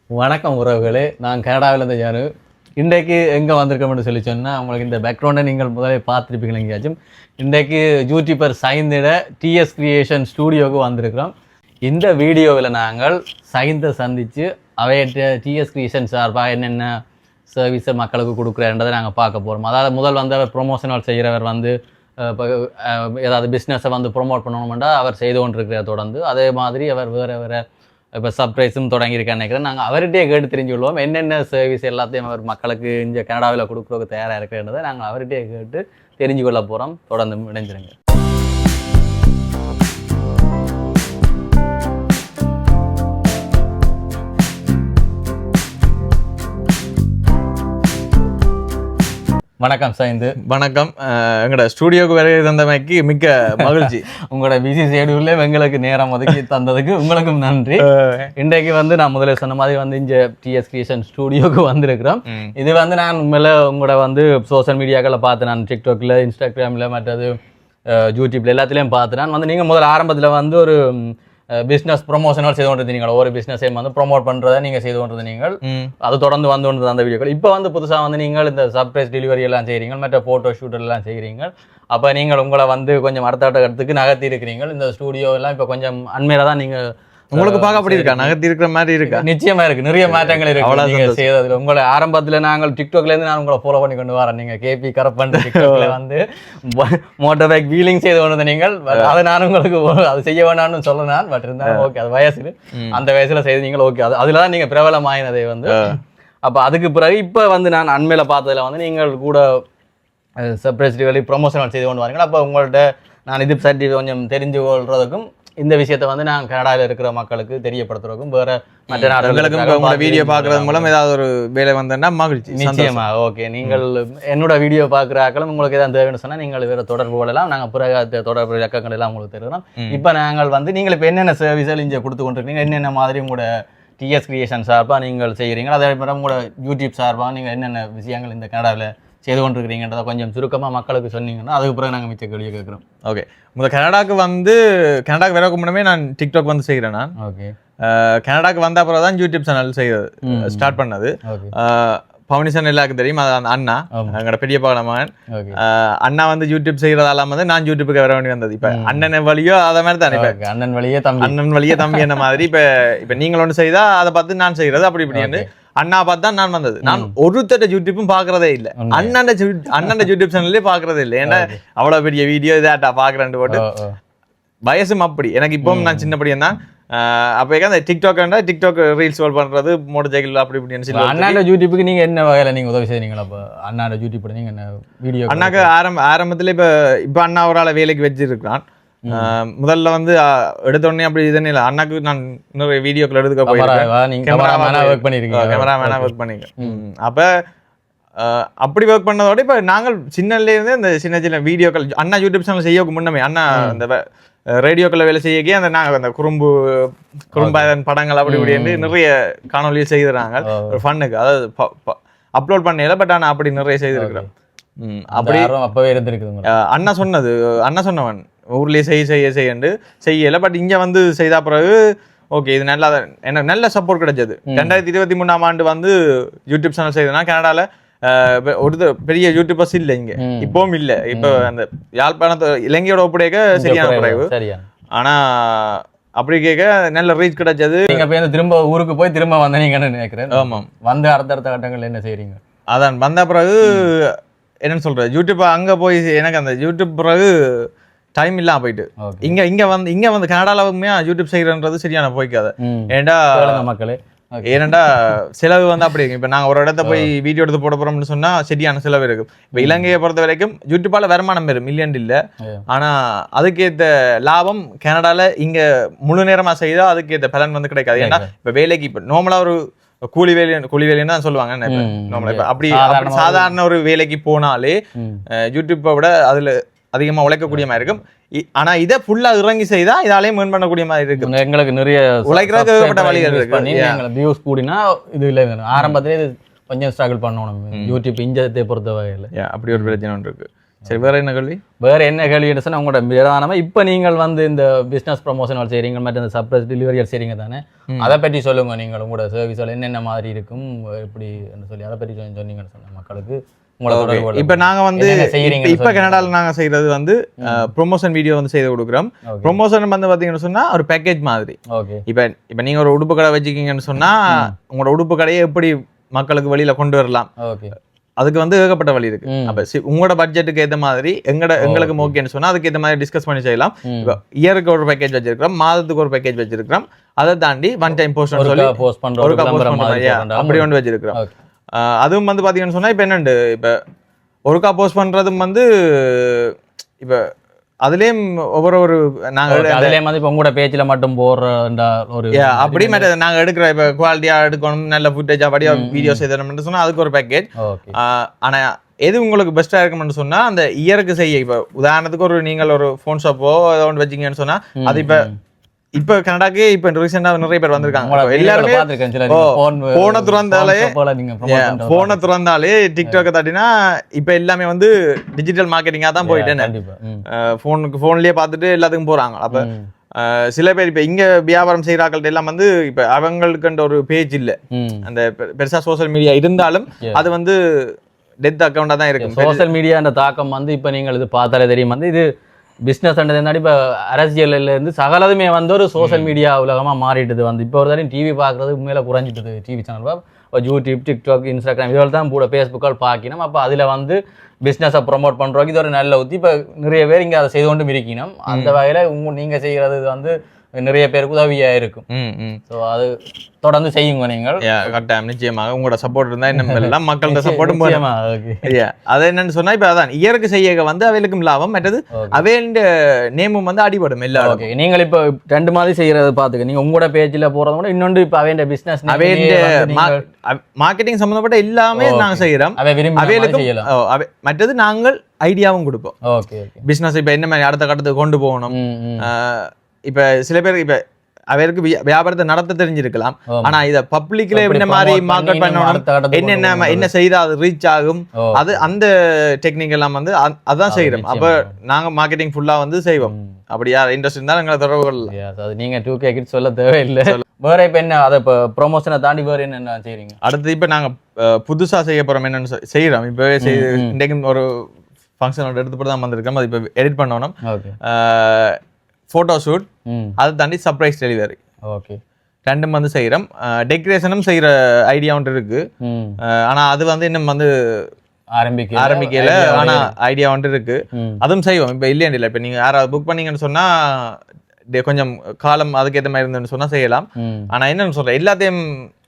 வணக்கம் உறவுகளே, நான் கனடாவிலேருந்து ஜானு. இன்றைக்கு எங்கே வந்திருக்கோம்னு சொல்லி சொன்னால், உங்களுக்கு இந்த பேக்ரவுண்டை நீங்கள் முதலே பார்த்துருப்பீங்க எங்கேயாச்சும். இன்றைக்கு யூடியூபர் சைந்திட டிஎஸ் கிரியேஷன் ஸ்டூடியோவுக்கு வந்திருக்கிறோம். இந்த வீடியோவில் நாங்கள் சைந்தை சந்தித்து அவையிட்ட டிஎஸ் கிரியேஷன் சார்பாக என்னென்ன சர்வீஸை மக்களுக்கு கொடுக்குறன்றதை நாங்கள் பார்க்க போகிறோம். அதாவது முதல் வந்து அவர் ப்ரொமோஷனல் செய்கிறவர் வந்து இப்போ ஏதாவது பிஸ்னஸை வந்து ப்ரொமோட் பண்ணணுமெண்டா அவர் செய்து கொண்டிருக்கிறார் தொடர்ந்து. அதே மாதிரி அவர் வேறு இப்போ சர்ப்ரைஸும் தொடங்கியிருக்கான்னு நினைக்கிறேன். நாங்கள் அவர்கிட்டே கேட்டு தெரிஞ்சுக்கொள்வோம் என்னென்ன சர்வீஸ் எல்லாத்தையும் அவர் மக்களுக்கு இங்கே கனடாவில் கொடுக்குறதுக்கு தயாராக இருக்கிறன்றதை நாங்கள் அவர்கிட்டே கேட்டு தெரிஞ்சு கொள்ள போகிறோம். தொடர்ந்து இணைஞ்சிருங்க. வணக்கம் சைந்து. வணக்கம். எங்களோட ஸ்டூடியோக்கு வர தந்தமைக்கு மிக்க மகிழ்ச்சி. உங்களோட பிசி ஷெடியூல்ல எங்களுக்கு நேரம் ஒதுக்கி தந்ததுக்கு உங்களுக்கும் நன்றி. இன்றைக்கு வந்து நான் முதல்ல சொன்ன மாதிரி வந்து இங்கே டிஎஸ் கிரியேஷன் ஸ்டூடியோக்கு வந்திருக்கிறோம். இது வந்து நான் உண்மையில உங்களோட வந்து சோஷியல் மீடியாக்களில் பார்த்து, நான் டிக்டாக்ல, இன்ஸ்டாகிராமில், மற்றது யூடியூப்ல எல்லாத்துலேயும் பார்த்து, நான் வந்து நீங்கள் முதல்ல ஆரம்பத்தில் வந்து ஒரு பிஸ்னஸ் ப்ரொமோஷனல் செய்து கொண்டிருந்தீங்க. நீங்கள் ஒரு பிஸ்னஸையும் வந்து ப்ரொமோட் பண்ணுறதை நீங்கள் செய்து கொண்டிருந்தீங்க. அது தொடர்ந்து வந்து கொண்டு அந்த வீடியோக்கள். இப்போ வந்து புதுசாக வந்து நீங்கள் இந்த சர்ப்ரைஸ் டெலிவரி எல்லாம் செய்கிறீங்க, மற்ற ஃபோட்டோ ஷூட் எல்லாம் செய்கிறீங்க. அப்போ நீங்கள் உங்களை வந்து கொஞ்சம் அடுத்த இடத்துக்கு நகர்த்தி இருக்கிறீங்க. இந்த ஸ்டூடியோ எல்லாம் இப்போ கொஞ்சம் அண்மையில தான் நீங்கள் உங்களுக்கு பார்க்க அப்படி இருக்கா, நகர்த்தி இருக்கிற மாதிரி இருக்கா? நிச்சயமா இருக்கு, நிறைய மாற்றங்கள் இருக்கு நீங்க செய்யறதுல. உங்களை ஆரம்பத்துல நாங்கள் டிக்டாக்ல இருந்து நான் உங்களை ஃபாலோ பண்ணி கொண்டு வரேன். நீங்க கேபி கரப்பன் டிக்டாக்ல வந்து மோட்டர் பைக் வீலிங் செய்து கொண்டு நீங்கள் அதை நான் உங்களுக்கு அது செய்ய வேணாம்னு சொல்லணும். பட் இருந்தாலும் ஓகே, அது வயசுல அந்த வயசுல செய்தீங்க. ஓகே, அதுலதான் நீங்க பிரபலமாயினதை வந்து. அப்ப அதுக்கு பிறகு இப்ப வந்து நான் அண்மையில பார்த்ததுல வந்து நீங்கள் கூட சர்ப்ரைஸ் டெலிவரி ப்ரொமோஷனல் செய்து கொண்டு வரீங்க. அப்ப உங்கள்ட்ட நான் இது சர்டி கொஞ்சம் தெரிஞ்சு கொள்றதுக்கும் இந்த விஷயத்தை வந்து நான் கனடாவில் இருக்கிற மக்களுக்கு தெரியப்படுத்துறதுக்கும் வேற மற்ற நாடுகளுக்கும் வீடியோ பார்க்கறது மூலம் ஏதாவது ஒரு வேலை வந்தேன்னா மகிழ்ச்சி. நிச்சயமா. ஓகே, நீங்கள் என்னோட வீடியோ பார்க்குறாக்களும் உங்களுக்கு எதாவது தேவைன்னு சொன்னால் நீங்கள் வேறு தொடர்புகள் எல்லாம் நாங்கள் பிறகு தொடர்பு இலக்கங்கள் எல்லாம் உங்களுக்கு தருகிறோம். இப்போ நாங்கள் வந்து நீங்கள் இப்போ என்னென்ன சர்வீஸ்கள் இங்கே கொடுத்து கொண்டிருக்கீங்க, என்னென்ன மாதிரி உங்களோட டிஎஸ் கிரியேஷன் சார்பாக நீங்கள் செய்கிறீங்க, அதே மாதிரி உங்களோட யூடியூப் சார்பாக நீங்கள் என்னென்ன விஷயங்கள் இந்த கனடாவில் செய்து கொண்டிருக்கிறீங்கன்றதை கொஞ்சம் சுருக்கமாக மக்களுக்கு சொன்னீங்கன்னா அதுக்கு பிறகு நாங்கள் மிச்ச கேள்வியை கேட்குறோம். ஓகே, முதல் கனடாக்கு வரக்கு முன்னமே நான் டிக்டாக் வந்து செய்கிறேன். நான் ஓகே கனடாக்கு வந்த அப்புறம் தான் யூடியூப் சேனல் செய்கிறது ஸ்டார்ட் பண்ணது. பவுனிசன் எல்லாருக்கும் தெரியும், அது அந்த அண்ணா, எங்களோட பெரிய பகலமான் அண்ணா வந்து யூடியூப் செய்யறதால வந்து நான் யூடியூப்புக்கு வர வேண்டி வந்தது. இப்ப அண்ணன் வழியோ அதை மாதிரி தானே, இப்ப அண்ணன் வழியே தம்பி என்ன மாதிரி. இப்ப நீங்கள் ஒன்று செய்தா அதை பார்த்து நான் செய்யறது அப்படி இப்படி அண்ணா பார்த்து தான் நான் வந்தது. நான் ஒருத்தட்ட யூடியூப்பும் பாக்குறதே இல்லை, அண்ணன் யூடியூப் சேனல்லே பாக்குறதே இல்லை. ஏன்னா அவ்வளவு பெரிய வீடியோ இதாட்டா பாக்குறேன் போட்டு வயசும் அப்படி. எனக்கு இப்பவும் நான் சின்ன படியும் தான். அப்ப அந்த டிக்டாக் ரீல்ஸ் பண்றது, மோட்டர் சைக்கிள் அப்படி இப்படின்னு சொல்லி. அண்ணாண்ட யூடியூப்புக்கு நீங்க என்ன வகையில நீங்க உதவி செய்றீங்களா? அப்ப அண்ணாண்ட யூடியூப் நீங்க என்ன வீடியோ? அண்ணாக்கு ஆரம்பத்துல இப்ப அண்ணா ஒரு ஆள வேலைக்கு வச்சிருக்கான். முதல்ல வந்து எடுத்தோடனே அப்படி இதே இல்லை. அண்ணாக்கு நான் இன்னொரு வீடியோக்கள் எடுத்துக்க போயிருக்கேன், கேமராமேனா ஒர்க் பண்ணிருக்கேன். அப்ப அப்படி ஒர்க் பண்ணதோட இப்ப நாங்கள் சின்னல இருந்து இந்த சின்ன சின்ன வீடியோக்கள் அண்ணா யூடியூப் சேனல் செய்யக்கு முன்னமே அண்ணா அந்த ரேடியோக்களை வேலை செய்யக்கே அந்த நாங்கள் அந்த குறும்பு படங்கள் அப்படி இப்படி நிறைய காணொலியில் செய்திருக்காங்க ஒரு ஃபன்னுக்கு. அதாவது அப்லோட் பண்ணல, பட் ஆனால் அப்படி நிறைய செய்திருக்கிறோம். அப்படி அப்பவே இருந்திருக்கு. அண்ணா சொன்னவன் ஊர்லயே செய்யண்டு செய்யல. பட் இங்க வந்து செய்த பிறகு ஓகே, இது நல்லா எனக்கு நல்ல சப்போர்ட் கிடைச்சது. 2023ஆம் ஆண்டு வந்து யூடியூப் சேனல் செய்தனா கனடால ஒரு பெரிய யூடியூபர்ஸ் இல்லை இங்க, இப்பவும் இல்லை. இப்ப அந்த யாழ்ப்பாணத்தை இலங்கையோட ஒப்படைக்க சரியான குறைவு. ஆனா அப்படி கேட்க நல்ல ரீச் கிடைச்சது. நீங்க திரும்ப ஊருக்கு போய் திரும்ப வந்தீங்கன்னு நினைக்கிறேன். ஆமாம், வந்து அடுத்தடுத்த கட்டங்கள் என்ன செய்றீங்க? அதான் வந்த பிறகு என்னன்னு சொல்ற, யூடியூப் அங்க போய் எனக்கு அந்த யூடியூப் பிறகு டைம் இல்லாம போயிட்டு இங்க வந்து கனடாலவுமே யூடியூப் செய்யறன்றது சரியான போய்க்காது. ஏன்டா மக்களே, ஏனண்டா செலவு வந்து அப்படி இருக்கு. இப்ப நாங்க ஒரு இடத்த போய் வீடியோ எடுத்து போட போறோம்னு சொன்னா சரியான செலவு இருக்கு. இப்ப இலங்கையை பொறுத்த வரைக்கும் யூடியூப்பால வருமானம் பெறும், மில்லியன் இல்ல. ஆனா அதுக்கேற்ற லாபம் கனடால இங்க முழு நேரமா செய்தா அதுக்கேற்ற பலன் வந்து கிடைக்காது. ஏன்னா இப்ப வேலைக்கு இப்ப நார்மலா ஒரு கூலி வேலைன்னு தான் சொல்லுவாங்க. இப்ப அப்படி சாதாரண ஒரு வேலைக்கு போனாலே யூடியூப்பை விட அதுல அதிகமா உழைக்கக்கூடிய மாதிரி இருக்கும். ஆனா இதை ஃபுல்லா இறங்கி செய்தா இதாலே மேன் பண்ணக்கூடிய மாதிரி இருக்கு. எங்களுக்கு நிறைய உழைக்கிறதுக்கு வழிகள் இருக்கு. வியூஸ் கூடினா இது இல்லை, ஆரம்பத்திலே கொஞ்சம் ஸ்ட்ரகிள் பண்ணணும் யூடியூப் இஞ்சத்தை பொறுத்த வகையில். அப்படி ஒரு பிரச்சனை ஒன்று இருக்கு. சரி, வேற என்ன கேள்வி? வேற என்ன கேள்வி சொன்னா உங்களோட பிரதானமா இப்போ நீங்கள் வந்து இந்த பிசினஸ் ப்ரமோஷன் செய்றீங்க மற்றும் இந்த சர்ப்ரைஸ் டெலிவரி செய்றீங்க தானே, அதை பற்றி சொல்லுங்க. நீங்கள் உங்களோட சர்வீஸ்ல என்னென்ன மாதிரி இருக்கும் எப்படி சொல்லி அதை பற்றி சொன்னீங்கன்னு சொன்ன மக்களுக்கு. இப்ப நாங்க வந்து இப்ப கனடால நாங்க செய்யறது வந்து ப்ரொமோஷன் வீடியோ வந்து செய்து கொடுக்குறோம். ப்ரொமோஷன் வந்து பாத்தீங்கன்னு சொன்னா ஒரு பேக்கேஜ் மாதிரி. இப்ப நீங்க ஒரு உடுப்பு கடை வச்சுக்கீங்கன்னு சொன்னா உங்களோட உடுப்பு கடையை எப்படி மக்களுக்கு வெளியில கொண்டு வரலாம், அதுக்கு வந்து ஏகப்பட்ட வழி இருக்கு. அப்ப உங்களோட பட்ஜெட்டுக்கு ஏற்ற மாதிரி எங்களுக்கு ஓகேன்னு சொன்னா அதுக்கு ஏற்ற மாதிரி டிஸ்கஸ் பண்ணி செய்யலாம். இயருக்கு ஒரு பேக்கேஜ் வச்சிருக்கிறோம், மாதத்துக்கு ஒரு பேக்கேஜ் வச்சிருக்கிறோம். அதை தாண்டி ஒன் டைம் போஸ்ட் சொல்லி அப்படி ஒன்று வச்சிருக்கிறோம். அதுவும் வந்து பாத்தீங்கன்னு சொன்னா இப்ப என்னண்டு இப்ப ஒருக்கா போஸ்ட் பண்றதும் வந்து இப்ப அதுலயும் ஒவ்வொரு நாங்க உங்களோட பேஜ்ல மட்டும் போடுற ஒரு அப்படி நாங்க எடுக்கிற இப்ப குவாலிட்டியா எடுக்கணும், நல்ல ஃபுட்டேஜ் அப்படியே வீடியோஸ் எதனும் சொன்னா அதுக்கு ஒரு பேக்கேஜ். ஆனா எது உங்களுக்கு பெஸ்டா இருக்கும்னு சொன்னா அந்த இயருக்கு செய்ய இப்ப உதாரணத்துக்கு ஒரு நீங்கள் ஒரு போன் ஷாப்போ ஏதோ ஒன்று வச்சீங்கன்னு சொன்னா அது இப்ப கனடாக்கு இப்ப ரீசெண்டா நிறைய பேர் வந்திருக்காங்க. எல்லாருமே போன துறந்தாலே டிக்டாக் தாட்டினா இப்ப எல்லாமே வந்து டிஜிட்டல் மார்க்கெட்டிங்கா தான் போயிட்டேன். போன்லயே பார்த்துட்டு எல்லாத்துக்கும் போறாங்க. அப்ப சில பேர் இப்ப இங்க வியாபாரம் செய்யறாங்கள்ட்ட எல்லாம் வந்து இப்ப அவங்களுக்கு ஒரு பேஜ் இல்ல, அந்த பெருசா சோசியல் மீடியா இருந்தாலும் அது வந்து டெத் அக்கௌண்டா தான் இருக்கு. சோசியல் மீடியா தாக்கம் வந்து இப்ப நீங்கள் இது பார்த்தாலே தெரியும் வந்து இது பிஸ்னஸ் அண்டது இப்போ அரசியல்லேருந்து சகலதுமே வந்து ஒரு சோசியல் மீடியா உலகமாக மாறிட்டுது. வந்து இப்போ ஒரு தடவை டிவி பார்க்குறது உண்மையில குறைஞ்சிட்டுது. TV channel YouTube, TikTok, Instagram இதில் தான் கூட ஃபேஸ்புக்கால் பார்க்கணும். அப்போ அதில் வந்து பிஸ்னஸை ப்ரொமோட் பண்ணுறோம். இது ஒரு நல்ல உத்தி. இப்போ நிறைய பேர் இங்கே அதை செய்து கொண்டும் இருக்கணும். அந்த வகையில் நீங்கள் செய்கிறது வந்து நிறைய பேருக்கு உதவியாக இருக்கும். ஸோ அது தொடர்ந்து செய்யுங்க நீங்கள். கட்டாயம் நிச்சயமாக உங்களோட சப்போர்ட் இருந்தால் இன்னும் எல்லாம் மக்களோட சப்போர்ட்டும் அது என்னன்னு சொன்னா இப்போ அதான் இயருக்கு செய்ய வந்து அவைகளுக்கும் லாபம், மற்றது அவையோட நேமும் வந்து அடிபடும் எல்லாரும். நீங்கள் இப்போ ரெண்டு மாதிரி செய்யறது பார்த்துக்க, நீங்க உங்களோட பேஜில் போறது கூட இன்னொன்று இப்போ அவையோட பிசினஸ் மார்க்கெட்டிங் சம்பந்தப்பட்ட எல்லாமே நாங்கள் செய்யறோம். அவைகளுக்கும் மற்றது நாங்கள் ஐடியாவும் கொடுப்போம். பிசினஸ் இப்போ என்ன மாதிரி அடுத்த கட்டத்துக்கு கொண்டு போகணும். இப்ப சில பேர் இப்ப அவருக்கு வியாபாரத்தை நடத்த தெரிஞ்சிருக்கலாம், ஆனா இத பப்ளிக்ல என்ன மாதிரி மார்க்கெட் பண்ணணும், என்ன செய்தா அது ரீச் ஆகும், அது அந்த டெக்னிக் எல்லாம் வந்து அதான் செய்யறோம். அப்ப நாங்க மார்க்கெட்டிங் ஃபுல்லா வந்து செய்வோம். அப்படியா இன்ட்ரெஸ்ட் இருந்தாலும் எங்களை தொடர்பு கொள்ளலாம். அது நீங்க 2K கிட்ஸ் சொல்ல தேவையில்லை. வேற இப்ப என்ன அதை இப்போ ப்ரொமோஷனை தாண்டி வேற என்ன செய்றீங்க? அடுத்து இப்ப நாங்க புதுசா செய்ய போறோம், என்னன்னு செய்யறோம். இப்பவே இன்றைக்கு ஒரு ஃபங்க்ஷனோட எடுத்து தான் வந்திருக்கோம். அது இப்ப எடிட் பண்ணணும், போட்டோ ஷூட், அதை தாண்டி சர்ப்ரைஸ் டெலிவரி. ஓகே, ரெண்டும் வந்து செய்யறோம். டெக்கரேஷனும் செய்யற ஐடியா ஒன்று இருக்கு. ஆனா அது வந்து இன்னும் வந்து ஆரம்பிக்கல. ஆனா ஐடியா ஒன்று இருக்கு, அதுவும் செய்வோம். இப்ப இல்லையா இல்ல, இப்ப நீங்க யாராவது புக் பண்ணீங்கன்னு சொன்னா கொஞ்சம் காலம் அதுக்கேற்ற மாதிரி இருந்துன்னு சொன்னா செய்யலாம். ஆனா என்னன்னு சொல்றேன், எல்லாத்தையும்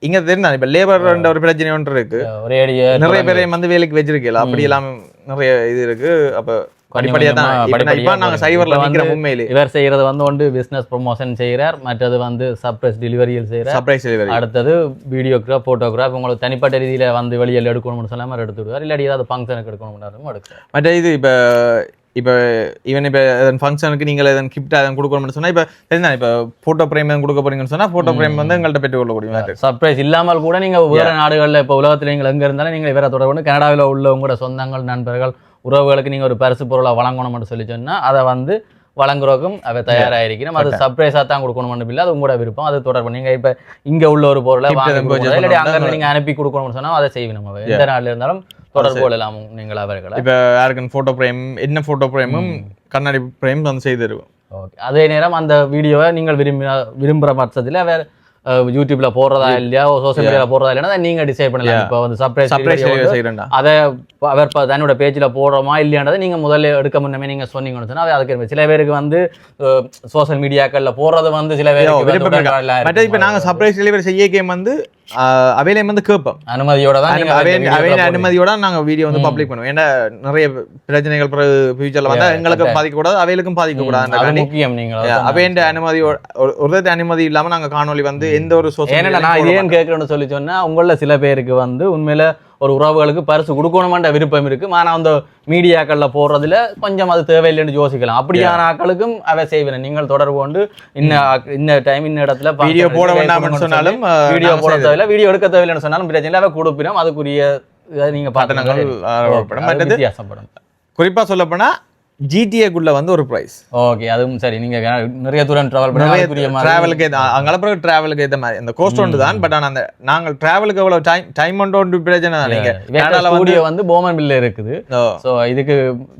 இங்க தெரிஞ்சா இப்ப லேபர் ஒரு பிரச்சனை ஒன்று இருக்கு. நிறைய பேரையும் வந்து வேலைக்கு வச்சிருக்கல, அப்படி எல்லாம் நிறைய இது இருக்கு. அப்ப இவர் செய்யறது வந்து ஒன்று பிசினஸ் ப்ரொமோஷன் செய்யறார், மற்றது வந்து சர்ப்ரைஸ் டெலிவரியில் செய்யறார், அடுத்தது வீடியோகிராஃப், போட்டோகிராஃப். உங்களுக்கு தனிப்பட்ட ரீதியில வந்து வெளியில் எடுக்கணும்னு சொல்லாம எடுத்து விடுவார், இல்லாட்டி ஏதாவது ஃபங்க்ஷனுக்கு எடுக்கணும் எடுக்கிறார். மற்ற இது இப்போ ஈவன் இப்போ ஃபங்க்ஷனுக்கு நீங்கள் எதன் கிஃப்ட் அதை கொடுக்கணும்னு சொன்னால் இப்போ தெரிஞ்சா இப்போ ஃபோட்டோ ஃப்ரேம் எதுவும் கொடுக்க போறீங்கன்னு சொன்னால் ஃபோட்டோ ஃப்ரேம் வந்து எங்கள்கிட்ட பெற்று கொள்ளக்கூடிய சர்ப்ரைஸ் இல்லாமல் கூட நீங்கள் வேறு நாடுகளில் இப்போ உலகத்தில் நீங்கள் எங்கே இருந்தாலும் நீங்கள் வேறு தொடர்பு கனடாவில் உள்ள உங்களோட சொந்தங்கள், நண்பர்கள், உறவுகளுக்கு நீங்கள் ஒரு பரிசு பொருளை வழங்கணும்னு சொல்லி சொன்னால் அதை வந்து வழங்குறதுக்கும் அவை தயாராக இருக்கிறோம். அது சர்ப்ரைஸாக தான் கொடுக்கணும்னு இல்லை, அது உங்களோட விருப்பம். அது தொடர்பு நீங்கள் இப்போ இங்கே உள்ள ஒரு பொருளை இல்லாட்டி அங்கே நீங்கள் அனுப்பி கொடுக்கணும்னு சொன்னால் அதை செய்வோம். நம்ம எந்த நாட்டில் இருந்தாலும் தொடர்பு கொள்ளலாம் நீங்கள் அவர்களை. இப்போ யாருக்கு ஃபோட்டோ ஃப்ரேம், என்ன ஃபோட்டோ ஃப்ரேமும் கண்ணாடி ஃப்ரேம் வந்து செய்து தருவோம். ஓகே, அதே நேரம் அந்த வீடியோவை நீங்கள் விரும்புகிற பட்சத்தில் வேறு யூடியூப்ல போடுறதா இல்லையா, சோசியல் மீடியாவில் போடுறதா இல்லைன்னா நீங்க டிசைட் பண்ணலாம். இப்போ வந்து சர்ப்ரைஸ் அதை அவர் தன்னோட பேஜில் போடுறோமா இல்லையான்றதை நீங்க முதல்ல எடுக்க முன்னமே நீங்க சொன்னீங்கன்னு சொன்னா அதுக்கு சில பேருக்கு வந்து சோசியல் மீடியாக்கள்ல போடுறது வந்து சில பேருக்கு. இப்போ நாங்க சர்ப்ரைஸ் டெலிவரி செய்ய வந்து அவையிலையும் வந்து கேட்போம், அனுமதியோட தான் அனுமதியோட நாங்க வீடியோ வந்து பப்ளிக் பண்ணுவோம். ஏன்னா நிறைய பிரச்சனைகள் ஃபியூச்சர்ல வந்தா எங்களுக்கு பாதிக்கக்கூடாது, அவைகளுக்கும் பாதிக்கக்கூடாது. முக்கியம் நீங்க அவையோட அனுமதியோட ஒரு அனுமதி இல்லாம நாங்க காணொலி வந்து எந்த ஒரு நான் ஏன் கேட்கறேன்னு சொல்லி சொன்னா உங்கள சில பேருக்கு வந்து உண்மையில ஒரு உறவுகளுக்கு பரிசு கொடுக்கணுமான்ற விருப்பம் இருக்கு, ஆனா அந்த மீடியாக்கள்ல போடுறதுல கொஞ்சம் அது தேவையில்லைன்னு யோசிக்கலாம். அப்படியான ஆக்களுக்கும் அதை செய்வேன். நீங்கள் தொடர்பு கொண்டு இன்ன டைம் இன்ன இடத்துல வீடியோ போட வேண்டாம்னு சொன்னாலும், வீடியோ போட தேவையில்லை, வீடியோ எடுக்க தேவையில்லைன்னு சொன்னாலும் பிரச்சனை இல்லை, அதை கொடுப்பினோம். அதுக்குரிய நீங்க பார்த்தீங்கன்னா வித்தியாசப்படும். குறிப்பா சொல்லப்போனா ஜிடிஏக்குள்ள வந்து ஒரு பிரைஸ். ஓகே, அதுவும் சரி. நீங்க நிறைய தூரம் டிராவல் டிராவலுக்கு அங்கலப்புறம் டிராவலுக்கு ஏற்ற மாதிரி இந்த கோஸ்ட் ஒன்று தான். பட் ஆனால் அந்த நாங்கள் டிராவலுக்கு எவ்வளவு டைம் ஒன்று பிரச்சனை தான். நீங்க ஸ்டூடியோ வந்து போமன்பில்ல இருக்குது. ஸோ இதுக்கு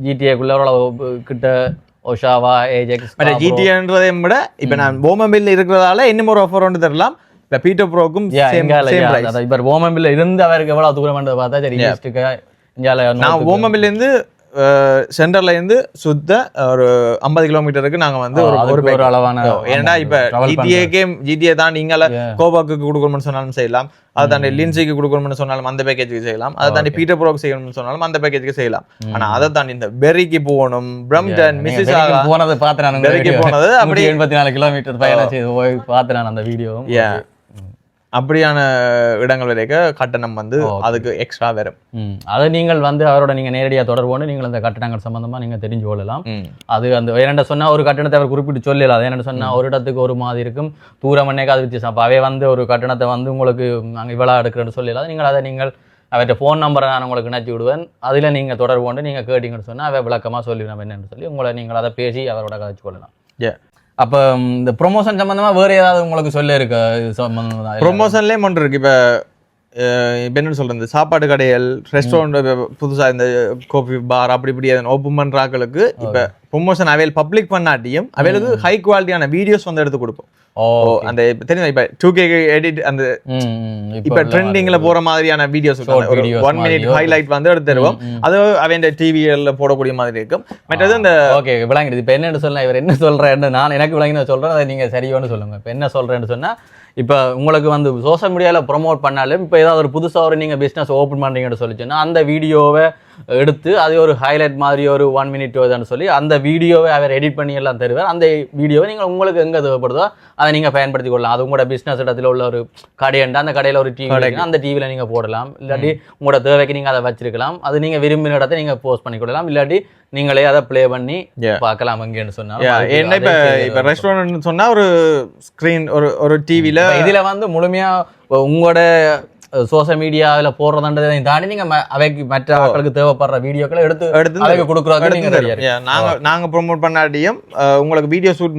ஜிடிஏக்குள்ள கிட்ட ஒஷாவா ஏஜெக்ஸ் ஜிடிஏன்றதை விட இப்போ நான் போமன்பில்ல இருக்கிறதால இன்னும் ஒரு ஆஃபர் ஒன்று தரலாம். இப்போ பீட்டர் ப்ரோக்கும் இப்போ போமன்பில்ல இருந்து அவருக்கு எவ்வளவு தூரம் பார்த்தா சரி. நான் போமன்பில்ல இருந்து சென்டர்ல இருந்து சுத்த ஒரு 50 கிலோமீட்டருக்கு நாங்க வந்து ஒரு அளவான. ஏன்னா இப்ப ஜிடிஏ தான் நீங்கள கோபாக்கு கொடுக்கணும்னு சொன்னாலும் செய்யலாம், அதை தாண்டி லின்சிக்கு கொடுக்கணும்னு சொன்னாலும் அந்த பேக்கேஜுக்கு செய்யலாம், அதை தாண்டி பீட்டர் ப்ரோக்கு செய்யணும்னு சொன்னாலும் அந்த பேக்கேஜுக்கு செய்யலாம். ஆனா அதை தாண்டி இந்த பெரிக்கு போகணும், பிரம்டன், மிசிசாகா போனது பாத்துறான். பெரிக்கு போனது அப்படி 84 கிலோமீட்டர் பயணம் செய்து போய் பாத்துறான் அந்த வீடியோ. அப்படியான இடங்கள் வரைக்கும் கட்டணம் வந்து அதுக்கு எக்ஸ்ட்ரா வரும். அதை நீங்கள் வந்து அவரோட நீங்க நேரடியாக தொடர்பு கொண்டு நீங்கள் அந்த கட்டணங்கள் சம்பந்தமா நீங்க தெரிஞ்சு கொள்ளலாம். அது அந்த என்னென்ன சொன்னா ஒரு கட்டணத்தை அவர் குறிப்பிட்டு சொல்லலாம். அது என்னென்னு சொன்னா ஒரு இடத்துக்கு ஒரு மாதிரி இருக்கும், தூரம் என்னைக்கு அது வித்தியாசம். அப்போ அவை வந்து ஒரு கட்டணத்தை வந்து உங்களுக்கு நாங்கள் இவ்வளோ எடுக்கிறேன்னு சொல்லலாம். நீங்கள் அதை நீங்கள் அவர்கிட்ட ஃபோன் நம்பரை நான் உங்களுக்கு இணைச்சி விடுவேன். அதில் நீங்கள் தொடர்பு கொண்டு நீங்கள் கேட்டீங்கன்னு சொன்னால் அவை விளக்கமாக சொல்லிவிடும் என்னென்னு சொல்லி உங்களை நீங்கள் அதை பேசி அவரோட கதைச்சு கொள்ளலாம். அப்போ இந்த ப்ரொமோஷன் சம்மந்தமாக வேறு ஏதாவது உங்களுக்கு சொல்ல இருக்கு? ப்ரொமோஷன்லேயே ஒன்று இருக்குது. இப்போ என்னென்னு சொல்கிறது, சாப்பாடு கடைகள், ரெஸ்டாரண்ட், புதுசாக இந்த காஃபி பார் அப்படி இப்படி ஓப்பன் பண்ணுற ஆக்களுக்கு இப்போ ப்ரொமோஷன் அவைல் பப்ளிக் பண்ணாட்டியும் அவைகளுக்கு ஹை குவாலிட்டியான வீடியோஸ் வந்து எடுத்து கொடுப்போம். அந்த தெரியும் இப்ப 2K எடிட் அந்த இப்ப ட்ரெண்டிங்ல போற மாதிரியான வீடியோஸ் 1 மினிட் ஹைலைட் வந்து எடுத்து தருவோம். அது அவன் டிவில போடக்கூடிய மாதிரி இருக்கும். மற்றது இந்த ஓகே விளங்கிடுது. இப்ப என்னன்னு சொல்லலாம், இவர் என்ன சொல்றேன்னு நான் எனக்கு விளங்கின சொல்றேன், அதை நீங்க சரியோன்னு சொல்லுங்க. இப்ப என்ன சொல்றேன்னு சொன்னா, இப்போ உங்களுக்கு வந்து சோஷியல் மீடியாவில் ப்ரொமோட் பண்ணாலும் இப்போ ஏதாவது ஒரு புதுசாக ஒரு நீங்கள் பிஸ்னஸ் ஓப்பன் பண்ணுறீங்கன்னு சொல்லிச்சுன்னா அந்த வீடியோவை எடுத்து அது ஒரு ஹைலைட் மாதிரி ஒரு 1 மினிட் வருதுன்னு சொல்லி அந்த வீடியோவை அவர் எடிட் பண்ணி எல்லாம் தருவார். அந்த வீடியோவை நீங்கள் உங்களுக்கு எங்கே தேவைப்படுதோ அதை நீங்கள் பயன்படுத்தி கொள்ளலாம். அது உங்களோட பிஸ்னஸ் இடத்துல உள்ள ஒரு கடையண்டா அந்த கடையில் ஒரு டிவி அந்த டிவியில் நீங்கள் போடலாம். இல்லாட்டி உங்களோட தேவைக்கு நீங்கள் அதை வச்சிருக்கலாம். அது நீங்கள் விரும்பின இடத்தை நீங்கள் போஸ்ட் பண்ணி கொள்ளலாம். இல்லாட்டி நீங்களே அதை ப்ளே பண்ணி பார்க்கலாம் எங்கேன்னு சொன்னா. என்ன இப்போ ரெஸ்டாரண்ட் சொன்னால் ஒரு ஸ்க்ரீன் ஒரு டிவியில் இதில் வந்து முழுமையாக உங்களோட சோசியல் மீடியாவில் போடுறதுன்றதை தாண்டி நீங்கள் அவைக்கு மற்ற மக்களுக்கு தேவைப்படுற வீடியோக்களை எடுத்து அவைக்கு கொடுக்குறாங்க. நாங்கள் ப்ரொமோட் பண்ணாட்டியும் உங்களுக்கு வீடியோ ஷூட்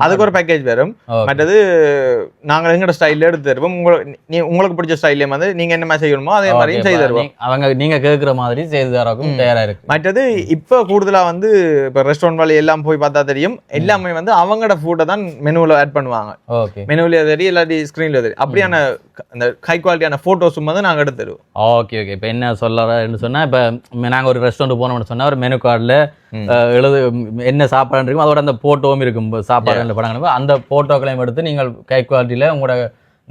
அதுக்கு ஒரு பேக்கேஜ் வரும். மற்றது நாங்கள் எங்களோட ஸ்டைலில் எடுத்து தருவோம். உங்களுக்கு பிடிச்ச ஸ்டைலே வந்து நீங்கள் என்ன மாதிரி செய்யணுமோ அதே மாதிரியும் செய்து தருவோம். அவங்க நீங்கள் கேட்குற மாதிரி செய்து தரக்கும் தயாராக இருக்கு. மற்றது இப்போ கூடுதலாக வந்து இப்போ ரெஸ்டாரண்ட் வாலி எல்லாம் போய் பார்த்தா தெரியும், எல்லாமே வந்து அவங்களோட ஃபுட்டை தான் மெனுவில் ஆட் பண்ணுவாங்க. மெனுவிலே தெரியும் இல்லாட்டி ஸ்க்ரீனில் தெரியும். அப்படியான அந்த ஹை குவாலிட்டியான ஃபோட்டோஸும் வந்து நாங்கள் எடுத்து தருவோம். Okay okay. இப்போ என்ன சொல்கிறேன்னு சொன்னால், இப்போ நாங்கள் ஒரு ரெஸ்டாரண்ட் போனோம்னு சொன்னால் ஒரு மெனு கார்டில் என்ன சாப்பாடு இருக்கும் அதோட அந்த ஃபோட்டோவும் இருக்கும். சாப்பாடு படங்கள் அந்த ஃபோட்டோக்களையும் எடுத்து நீங்கள் ஹை குவாலிட்டியில் உங்களோட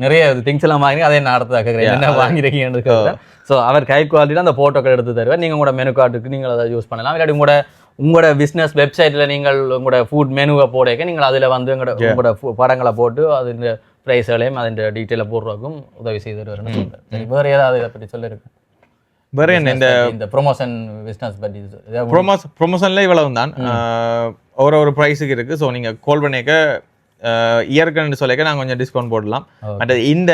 நிறைய திங்ஸ் எல்லாம் வாங்கி அதை என்ன அடுத்து கேட்குறேன் என்ன வாங்கிருக்கீங்கன்னு. ஸோ அவர் ஹை குவாலிட்டியில் அந்த ஃபோட்டோக்கள் எடுத்து தருவார். நீங்கள் உங்களோட மெனு கார்டுக்கு நீங்கள் அதை யூஸ் பண்ணலாம். இல்லாட்டி உங்களோட பிஸ்னஸ் வெப்சைட்டில் நீங்கள் உங்களோட ஃபுட் மெனுவை போடக்க நீங்கள் அதில் வந்து உங்களோட படங்களை போட்டு அது ப்ரைஸ்களையும் அதன் டீட்டெயிலை போடுறதுக்கும் உதவி செய்து வருன்னு சொல்கிறேன். வேறு ஏதாவது இதை பற்றி சொல்லியிருக்கு? வேறு என்ன இந்த ப்ரொமோஷன் பிஸ்னஸ் பற்றி ப்ரொமோஷனில் இவ்வளவு தான். ஒரு ப்ரைஸுக்கு இருக்குது. ஸோ நீங்கள் கால் பண்ணிக்க இயற்கைன்னு சொல்லிக்க நாங்கள் கொஞ்சம் டிஸ்கவுண்ட் போடலாம். பட் இந்த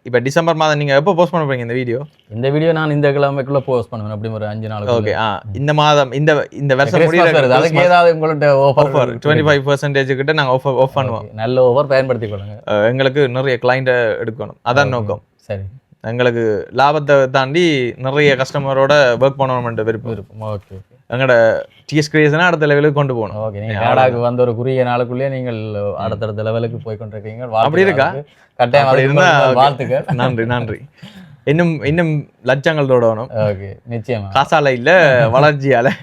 இப்போ டிசம்பர் மாதம் நீங்கள் எப்போ போஸ்ட் பண்ண போறீங்க இந்த வீடியோ? நான் இந்த கிழமைக்குள்ள போஸ்ட் பண்ணுவேன். அப்படி ஒரு 5 நாள். ஓகே. இந்த மாதம் இந்த வருஷம் அதுக்கு ஏதாவது உங்கள்ட்ட ஆஃபர் 25% கிட்ட நாங்கள் ஆஃப் பண்ணுவோம். நல்ல ஆஃபர் பயன்படுத்தி கொள்ளுங்க. எங்களுக்கு நிறைய கிளைண்ட்டை எடுக்கணும், அதான் நோக்கம். சரி, எங்களுக்கு லாபத்தை தாண்டி நிறைய கஸ்டமரோட ஒர்க் பண்ணணும்ன்ற விருப்பம் இருக்கும். ஓகே. எங்களோட டிஎஸ் கிரியேஷனா அடுத்த லெவலுக்கு கொண்டு போகணும். ஓகே. நீங்கள் கனடாவுக்கு வந்து ஒரு குறுகிய நாளுக்குள்ளேயே நீங்கள் அடுத்தடுத்த லெவலுக்கு போய் கொண்டிருக்கீங்க. அப்படி இருக்கா? கட்டாயம் இருந்தா வாழ்த்துக்கள். நன்றி. இன்னும் லட்சங்கள் தொடரணும். ஓகே, நிச்சயமா. காசால இல்ல வளர்ச்சியால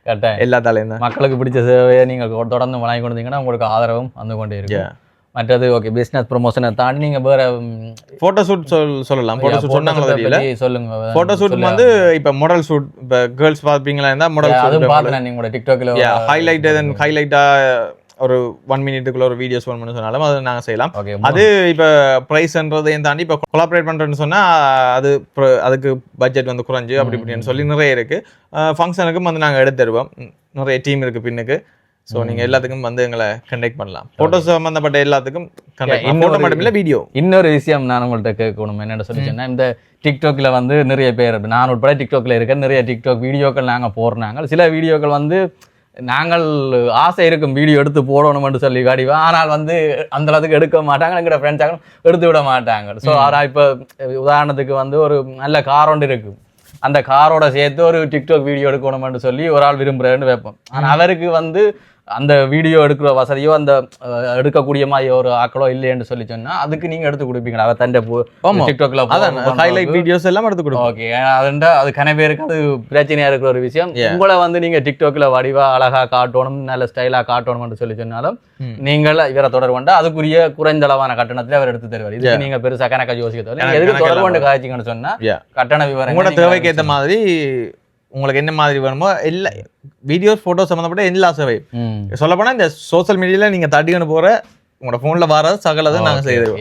கட்டாயம் எல்லா தலையும் தான். மக்களுக்கு பிடிச்ச சேவையை நீங்கள் தொடர்ந்து வழங்கி கொண்டீங்கன்னா உங்களுக்கு ஆதரவும் வந்து கொண்டே இருக்கு. மற்றது ஓகே, பிசினஸ் ப்ரொமோஷனை தாண்டி நீங்க வேற போட்டோ ஷூட் சொல்லலாம். போட்டோ ஷூட் சொன்னாங்களா தெரியல, சொல்லுங்க. போட்டோ ஷூட் வந்து இப்ப மாடல் ஷூட், இப்ப கேர்ள்ஸ் பாப்பீங்களா இருந்தா மாடல் ஷூட் அது பார்த்தேன் நீங்க டிக்டாக்ல. ஹைலைட்டா ஒரு 1 மினிட்டுக்குள்ள ஒரு வீடியோஸ் பண்ணணும்னு சொன்னாலும் அது நாங்க செய்யலாம். அது இப்ப பிரைஸ்ன்றதையும் தாண்டி இப்ப கொலாபரேட் பண்றேன்னு சொன்னா அதுக்கு பட்ஜெட் வந்து குறைஞ்சு அப்படி இப்படின்னு சொல்லி நிறைய இருக்கு. ஃபங்க்ஷனுக்கும் வந்து நாங்க எடுத்து தருவோம். நிறைய டீம் இருக்கு பின்னுக்கு. ஸோ நீங்கள் எல்லாத்துக்கும் வந்து எங்களை கண்டெக்ட் பண்ணலாம். ஃபோட்டோஸ் சம்மந்தப்பட்ட எல்லாத்துக்கும் ஃபோட்டோ மட்டும் இல்லை, வீடியோ. இன்னொரு விஷயம் நான் உங்கள்கிட்ட கேட்கணும், என்னென்ன சொல்லிச்சேன்னா, இந்த டிக்டாக்ல வந்து நிறைய பேர், நான் உட்பட டிக்டாக்ல இருக்கேன், நிறைய டிக்டாக் வீடியோக்கள் நாங்கள் போடுறாங்க. சில வீடியோக்கள் வந்து நாங்கள் ஆசை இருக்கும் வீடியோ எடுத்து போடணும்னு சொல்லி காடிவோம், ஆனால் வந்து அந்த அளவுக்கு எடுக்க மாட்டாங்க, எங்களோட ஃப்ரெண்ட்ஸாக எடுத்து விட மாட்டாங்க. ஸோ ஆனால் இப்போ உதாரணத்துக்கு வந்து ஒரு நல்ல கார் ஒன்று இருக்கு, அந்த காரோட சேர்த்து ஒரு டிக்டாக் வீடியோ எடுக்கணும்னு சொல்லி ஒரு ஆள் விரும்புகிறேன்னு வைப்போம். ஆனால் அவருக்கு வந்து அந்த வீடியோ எடுக்கிற வசதியோ அந்த எடுக்கக்கூடிய மாதிரி ஒரு ஆக்களோ இல்லைன்னு சொல்லி சொன்னா அதுக்கு நீங்க எடுத்து கொடுப்பீங்களா? அதை தண்டை டிக்டாக்ல ஹைலைட் வீடியோஸ் எல்லாம் எடுத்து கொடுப்போம். ஓகே, அது கன பேருக்கு அது பிரச்சனையா இருக்கிற ஒரு விஷயம். உங்களை வந்து நீங்க டிக்டாக்ல வடிவா அழகா காட்டணும், நல்ல ஸ்டைலா காட்டணும்னு சொல்லி சொன்னாலும் நீங்கள் இவரை தொடர்பு கொண்டா அதுக்குரிய குறைந்த அளவான கட்டணத்துல அவர் எடுத்து தருவார். இதுக்கு நீங்க பெருசா கணக்கா யோசிக்க தேவை. எதுக்கு தொடர்பு கொண்டு காய்ச்சிங்கன்னு சொன்னா கட்டண விவரம் உங்களோட தேவைக்கு ஏற்ற மாதிரி உங்களுக்கு என்ன மாதிரி வேணுமோ எல்லா வீடியோஸ் ஃபோட்டோ சம்மந்தப்பட்ட எல்லா சேவை சொல்லப்போனால் இந்த சோசியல் மீடியாவில் நீங்கள் தட்டிக்கணும் போகிற உங்களோட ஃபோனில் வர சகலதும் நாங்கள் செய்வோம்.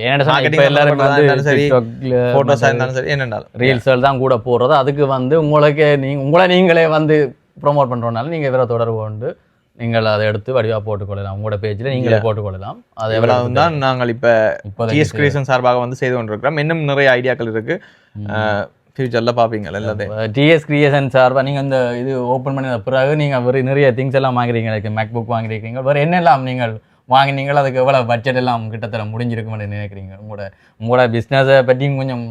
ஃபோட்டோஸாக இருந்தாலும் சரி, என்னென்னாலும் ரீல்ஸ்கள் தான் கூட போடுறது. அதுக்கு வந்து உங்களை நீங்களே வந்து ப்ரொமோட் பண்ணுறதுனால நீங்கள் வேற தொடர்பு கொண்டு நீங்கள் அதை எடுத்து வடிவாக போட்டுக்கொள்ளலாம், உங்களோட பேஜில் நீங்களே போட்டுக்கொள்ளலாம். அது எவ்வளோ தான் நாங்கள் இப்போ டிஎஸ் கிரியேஷன் சார்பாக வந்து செய்து கொண்டிருக்கிறோம். இன்னும் நிறைய ஐடியாக்கள் இருக்குது, ஃபியூச்சரில் பார்ப்பீங்க எல்லாத்தையும். டிஎஸ் கிரியேஷன் சார்பாக நீங்கள் இந்த இது ஓப்பன் பண்ண பிறகு நீங்கள் வேறு நிறைய திங்ஸ் எல்லாம் வாங்குறீங்க, மேக்புக் வாங்கியிருக்கீங்க, வேறு என்னெல்லாம் நீங்கள் வாங்கினீங்களோ அதுக்கு எவ்வளோ பட்ஜெட் எல்லாம் கிட்டத்தட்ட முடிஞ்சிருக்குன்னு நினைக்கிறீங்க? உங்களோட பிஸ்னஸை பற்றி கொஞ்சம்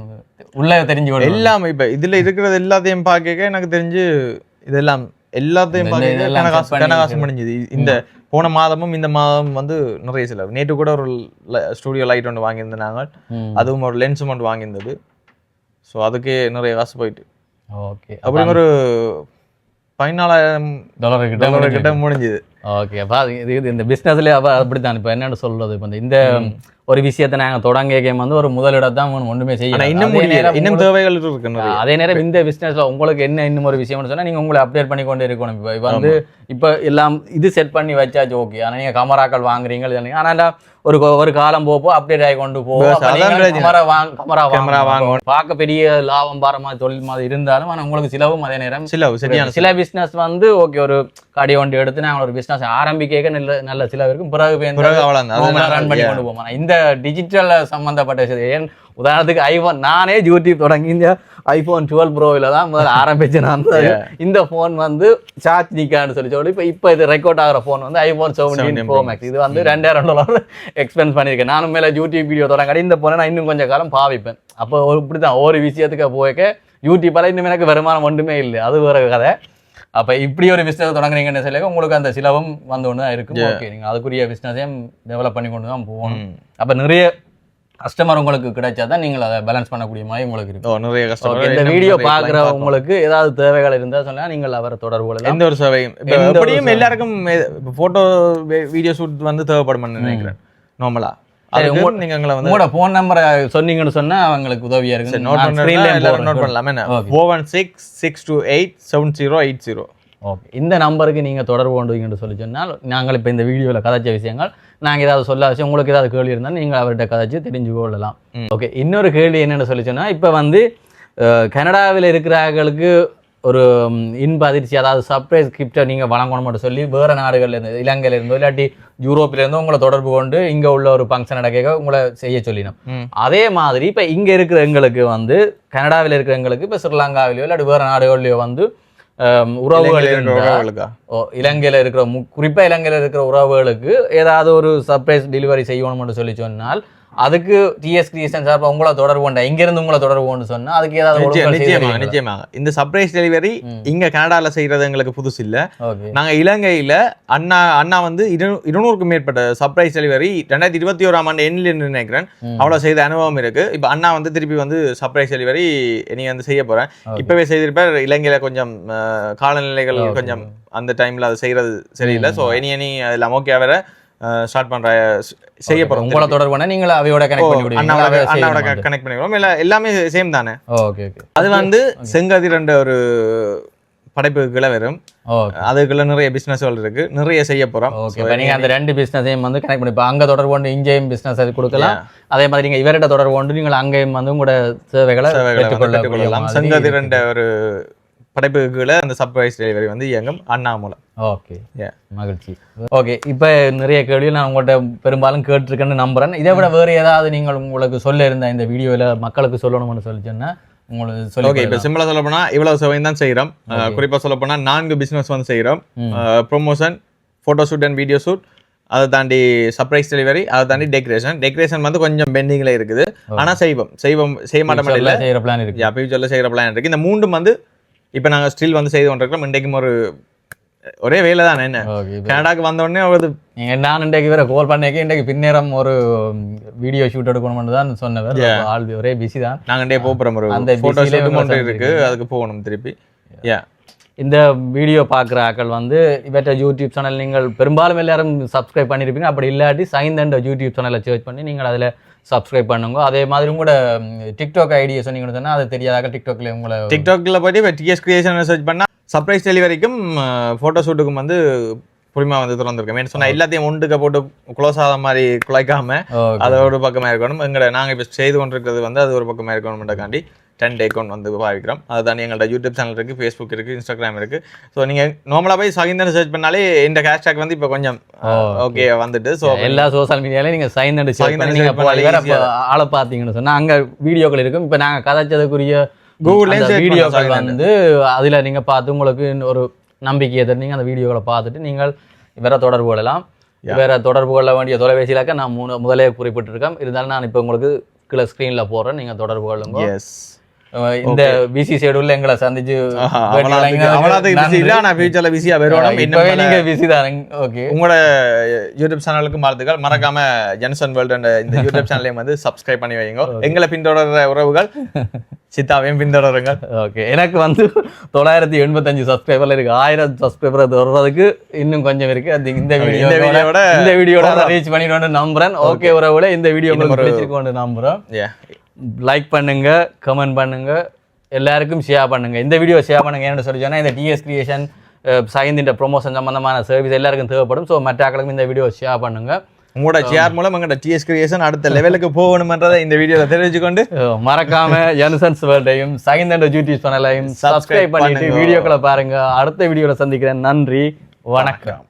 உள்ளே தெரிஞ்சு எல்லாமே இப்போ இதில் இருக்கிறது எல்லாத்தையும் பார்க்க எனக்கு தெரிஞ்சு இதெல்லாம் எல்லாத்தையும் கனகாசம் முடிஞ்சுது. இந்த போன மாதமும் இந்த மாதம் வந்து நிறைய செலவு. நேற்று கூட ஒரு ஸ்டூடியோ லைட் ஒன்று வாங்கியிருந்தேன் நாங்கள், அதுவும் ஒரு லென்ஸும் ஒன்று வாங்கியிருந்தது. ஸோ அதுக்கே நிறைய காசு போயிட்டு ஓகே அப்படி ஒரு $14,000 கிட்ட முடிஞ்சுது. ஓகே, அப்போ இது இந்த பிஸ்னஸ்லேயே அப்படித்தான். இப்போ என்னென்னு சொல்றது, இப்போ இந்த ஒரு விஷயத்தை நாங்கள் தொடங்கிய வந்து ஒரு முதலிடத்தான் ஒன்றுமே செய்யலாம். இன்னும் தேவைகள் இருக்கு. அதே நேரம் இந்த பிஸ்னஸ்ல உங்களுக்கு என்ன இன்னும் ஒரு விஷயம்னு சொன்னா நீங்க உங்களை அப்டேட் பண்ணி கொண்டு இருக்கணும். இப்போ வந்து இப்போ எல்லாம் இது செட் பண்ணி வச்சாச்சு, ஓகே. ஆனால் நீங்கள் கமராக்கள் வாங்குறீங்க, ஆனால் ஒரு காலம் போப்போ அப்டேட் ஆகி கொண்டு போவோம். கமரா வாங்க பார்க்க பெரிய லாபம் பார மாதிரி தொழில் மாதிரி இருந்தாலும் ஆனால் உங்களுக்கு சிலவும் அதே நேரம் சில பிஸ்னஸ் வந்து ஓகே, ஒரு கடை ஒன்று எடுத்து நாங்கள் ஒரு பிஸ்னஸ் ஆரம்பிக்க நல்ல சில இருக்கும், பிறகு ரன் பண்ணி கொண்டு போவோம். இந்த டிஜிட்டல் சம்பந்தப்பட்ட ஏன் உதாரணத்துக்கு ஐபோன், நானே யூடியூப் தொடங்கி இந்த iPhone 12 Proவில் தான் முதல்ல ஆரம்பிச்சு நான். இந்த ஃபோன் வந்து சார்ஜ் நிற்கான்னு சொல்லி இப்போ இது ரெக்கார்ட் ஆகிற ஃபோன் வந்து iPhone 17 Pro Max. இது வந்து $2,000 எக்ஸ்பென்ஸ் பண்ணியிருக்கேன். நானும் மேலே யூடியூப் வீடியோ தொடங்காடி இந்த ஃபோனை நான் இன்னும் கொஞ்சம் காலம் பாவிப்பேன். அப்போ இப்படி தான் ஒரு விஷயத்துக்கு போய்க்க யூடியூப்பால் இன்னும் எனக்கு வருமானம் ஒன்றுமே இல்லை, அது வேற கதை. அப்போ இப்படி ஒரு பிஸ்னஸ் தொடங்குறீங்கன்னு சொல்லி உங்களுக்கு அந்த சிலவும் வந்து ஒன்று தான் இருக்கும். ஓகே, நீங்கள் அதுக்குரிய பிஸ்னஸையும் டெவலப் பண்ணி கொண்டு தான் போகணும். அப்போ நிறைய கஸ்டமர் உங்களுக்கு கிடைச்சாதான் நீங்கள் அதை பேலன்ஸ் பண்ணக்கூடிய மாதிரி உங்களுக்கு இருக்கும். நிறைய கஸ்டமர் இந்த வீடியோ பார்க்குற உங்களுக்கு ஏதாவது தேவைகள் இருந்தால் சொன்னால் நீங்கள் அவரை தொடர்பு கொள்ளலாம். எந்த ஒரு சேவையும் எப்படியும் எல்லாருக்கும் ஃபோட்டோ வீடியோ ஷூட் வந்து தேவைப்படும்னு நினைக்கிறேன் நார்மலா. உங்களோட ஃபோன் நம்பரை சொன்னீங்கன்னு சொன்னா அவங்களுக்கு உதவியா இருக்கு. நோட் பண்ணலாம். என்ன 4166287080. ஓகே, இந்த நம்பருக்கு நீங்கள் தொடர்பு கொண்டுவீங்கன்னு சொல்லி சொன்னால் நாங்கள் இப்போ இந்த வீடியோவில் கதைச்ச விஷயங்கள் நாங்கள் ஏதாவது சொல்ல விஷயம் உங்களுக்கு ஏதாவது கேள்வி இருந்தால் நீங்கள் அவர்கிட்ட கதைச்சு தெரிஞ்சு கொள்ளலாம். ஓகே, இன்னொரு கேள்வி என்னென்னு சொல்லி சொன்னால், இப்போ வந்து கனடாவில் இருக்கிறவர்களுக்கு ஒரு இன்ப அதிர்ச்சி, அதாவது சர்ப்ரைஸ் கிஃப்ட்டை நீங்கள் வழங்கணும்னு சொல்லி வேறு நாடுகள்லேருந்து, இலங்கையிலேருந்தோ இல்லாட்டி யூரோப்பிலேருந்தோ உங்களை தொடர்பு கொண்டு இங்கே உள்ள ஒரு ஃபங்க்ஷன் நடக்க உங்களை செய்ய சொல்லினோம். அதே மாதிரி இப்போ இங்கே இருக்கிற எங்களுக்கு வந்து கனடாவில் இருக்கிற எங்களுக்கு இப்போ ஸ்ரீலங்காவிலையோ இல்லாட்டி வேறு நாடுகள்லையோ வந்து உறவுகள் இலங்கையில் இருக்கிற குறிப்பாக இலங்கையில் இருக்கிற உறவுகளுக்கு ஏதாவது ஒரு சர்ப்ரைஸ் டெலிவரி செய்யணும்னு சொல்லி சொன்னால் அதுக்கு டிஎஸ் கிரியேஷன் சார்பாக உங்களை தொடர்பு கொண்ட இங்கிருந்து உங்களை தொடர்பு கொண்டு சொன்னா அதுக்கு ஏதாவது நிச்சயமாக இந்த சர்ப்ரைஸ் டெலிவரி இங்க கனடால செய்யறது எங்களுக்கு புதுசு இல்ல. நாங்க இலங்கையில அண்ணா வந்து 200க்கும் மேற்பட்ட சர்ப்ரைஸ் டெலிவரி 2021 எண்ணில் நினைக்கிறேன் அவ்வளவு செய்த அனுபவம் இருக்கு. இப்ப அண்ணா வந்து திருப்பி வந்து சர்ப்ரைஸ் டெலிவரி நீங்க வந்து செய்ய போறேன் இப்பவே செய்திருப்பார். இலங்கையில கொஞ்சம் காலநிலைகள் கொஞ்சம் அந்த டைம்ல அதை செய்யறது சரியில்லை. ஸோ இனி அதெல்லாம் ஓகே வேற ஸ்டார்ட் பண்ற செய்ய போறோம். உங்களோட தொடர்புனா நீங்க அவையோட கனெக்ட் பண்ணி விடுவீங்க. அண்ணாவோட கனெக்ட் பண்ணிடுவோம். எல்லாமே சேம் தானே. Okay okay. அது வந்து செங்கதிர் என்ற ஒரு படைப்புக்குள்ள வரும். அதுக்குள்ள நிறைய பிசினஸ்கள் இருக்கு, நிறைய செய்ய போறோம். ஓகே, நீங்க அந்த ரெண்டு பிசினஸையும் வந்து கனெக்ட் பண்ணி அங்க தொடர்பு கொண்டு இங்கேயும் பிசினஸ் அது கொடுக்கலாம். அதே மாதிரி நீங்க இவர்கிட்ட தொடர்பு கொண்டு நீங்கள் அங்கேயும் வந்து உங்களோட சேவைகளை பெற்றுக்கொள்ளலாம். செங்கதிர் என்ற ஒரு படைப்புகளை அந்த சர்ப்ரைஸ் டெலிவரி வந்து இயங்கும் அண்ணா மூலம். ஓகே, மகிழ்ச்சி. ஓகே, இப்போ நிறைய கேள்வி நான் உங்கள்கிட்ட பெரும்பாலும் கேட்டிருக்கேன்னு நம்புறேன். இதை விட வேறு ஏதாவது நீங்கள் உங்களுக்கு சொல்ல இருந்த இந்த வீடியோவில் மக்களுக்கு சொல்லணும்னு சொல்லிச்சோன்னா உங்களுக்கு சொல்லி. ஓகே, இப்போ சிம்பிளாக சொல்ல போனால் இவ்வளவு சேவை தான் செய்கிறோம். குறிப்பாக சொல்ல போனால் 4 பிஸ்னஸ் வந்து செய்கிறோம். Promotion, photo shoot and video shoot, அதை தாண்டி சர்ப்ரைஸ் டெலிவரி, அதை தாண்டி டெக்கரேஷன் வந்து கொஞ்சம் பெண்டிங்கில் இருக்குது. ஆனால் செய்ய மாட்டோம் இல்லை, செய்கிற பிளான் இருக்குது. ஃபியூச்சரில் செய்கிற பிளான் இருக்குது. இந்த 3 வந்து இப்போ நாங்கள் ஸ்டில் வந்து செய்து கொண்டிருக்கிறோம். இன்றைக்கும் ஒரே வேலை தானே. என்ன கனடாக்கு வந்தோடனே நான் இன்றைக்கு வேற கால் பண்ணிக்க, இன்றைக்கு பின்னேரம் ஒரு வீடியோ ஷூட் எடுக்கணும்னு தான் சொன்னவர். ஆள் ஒரே பிஸி தான். நாங்கள் இன்றைய போகிறோம், ஒரு அந்த ஃபோட்டோ ஷூட் இருக்கு, அதுக்கு போகணும் திருப்பி. இந்த வீடியோ பார்க்குற ஆக்கள் வந்து இவற்றை யூடியூப் சேனல் நீங்கள் பெரும்பாலும் எல்லாரும் சப்ஸ்கிரைப் பண்ணியிருப்பீங்க. அப்படி இல்லாட்டி சைன் யூடியூப் சேனலை சர்ச் பண்ணி நீங்கள் அதில் சப்ஸ்கிரைப் பண்ணுங்க. அதே மாதிரி கூட டிக்டாக் ஐடியா சொன்னீங்கன்னு சொன்னால் அது தெரியாதாக டிக்டாக்ல உங்களை டிக்டாக்ல போய்ட்டு இப்போ டிஎஸ் கிரியேஷன் சர்ச் பண்ணால் சர்ப்ரைஸ் டெலிவரிக்கும் ஃபோட்டோ ஷூட்டுக்கும் வந்து புரிமா வந்து திறந்துருக்கோம். என்ன சொன்னால் எல்லாத்தையும் ஒன்றுக்க போட்டு க்ளோஸ் ஆகாத மாதிரி குலைக்காம அதை ஒரு பக்கமாக இருக்கணும். நாங்கள் இப்போ செய்து கொண்டிருக்கிறது வந்து அது ஒரு பக்கமாக இருக்கணும்ன்றக்காண்டி 10 அக்கௌண்ட் வந்து பாவிக்கிறோம். அது தாண்டி எங்கள்கிட்ட யூடியூப் சேனல் இருக்குது, ஃபேஸ்புக் இருக்குது, இன்ஸ்டாகிராம் இருக்குது. ஸோ நீங்கள் நார்மலாக போய் சகிந்தன் சர்ச் பண்ணாலே இந்த ஹேஷ்டாக் வந்து இப்போ கொஞ்சம் ஓகே வந்துட்டு. ஸோ எல்லா சோஷியல் மீடியாலையும் நீங்கள் சகிந்தன் ஆளை பார்த்தீங்கன்னு சொன்னால் அங்கே வீடியோக்கள் இருக்கும். இப்போ நாங்கள் கதைச்சதுக்குரிய கூகுள்லேயும் வீடியோக்கள் வந்து அதில் நீங்கள் பார்த்து உங்களுக்கு ஒரு நம்பிக்கையை தரு. நீங்கள் அந்த வீடியோக்களை பார்த்துட்டு நீங்கள் வேற தொடர்பு கொள்ளலாம். வேற தொடர்பு கொள்ள வேண்டிய தொலைபேசியிலாக்க நான் முதலே குறிப்பிட்டிருக்கேன். இருந்தாலும் நான் இப்போ உங்களுக்கு கீழே ஸ்க்ரீனில் போடுறேன், நீங்கள் தொடர்பு கொள்ளுங்க. இந்த பிசி ஷெட்யூல்ல எங்களை சந்திச்சு உங்களோட யூடியூப் சேனலுக்கு வாழ்த்துக்கள். மறக்காம ஜென்சன் வேர்ல்ட் இந்த யூடியூப் சேனலையும் வந்து சப்ஸ்கிரைப் பண்ணி வைங்க. எங்களை பின்தொடர்ற உறவுகள் சித்தாவையும் பின்தொடருங்க. ஓகே, எனக்கு வந்து 985 சப்ஸ்கிரைபர்ல இருக்கு. 1000 சப்ஸ்கிரைபர் வர்றதுக்கு இன்னும் கொஞ்சம் இருக்கு. அது இந்த வீடியோட ரீச் பண்ணிட்டு நம்புறேன். ஓகே உறவுகளே, இந்த வீடியோ பிடிச்சிருக்கோன்னு நம்புறேன். லைக் பண்ணுங்க, கமெண்ட் பண்ணுங்க, எல்லாருக்கும் ஷேர் பண்ணுங்க. இந்த வீடியோ ஷேர் பண்ணுங்க. என்னென்னு சொல்லி சொன்னால் இந்த டிஎஸ் கிரியேஷன் சைந்தின் ப்ரொமோஷன் சம்பந்தமான சர்வீஸ் எல்லாருக்கும் தேவைப்படும். ஸோ மற்ற ஆக்களுக்கும் இந்த வீடியோ ஷேர் பண்ணுங்க. உங்களோட ஷேர் மூலம் எங்களோட டிஎஸ் கிரியேஷன் அடுத்த லெவலுக்கு போகணும்ன்றதை இந்த வீடியோவில் தெரிவிச்சுக்கொண்டு மறக்காம ஜென்சன்ஸ் வேர்ல்டையும் சைந்தன் யூடியூப் சேனலையும் சப்ஸ்கிரைப் பண்ணிட்டு வீடியோக்களை பாருங்க. அடுத்த வீடியோவில் சந்திக்கிறேன். நன்றி, வணக்கம்.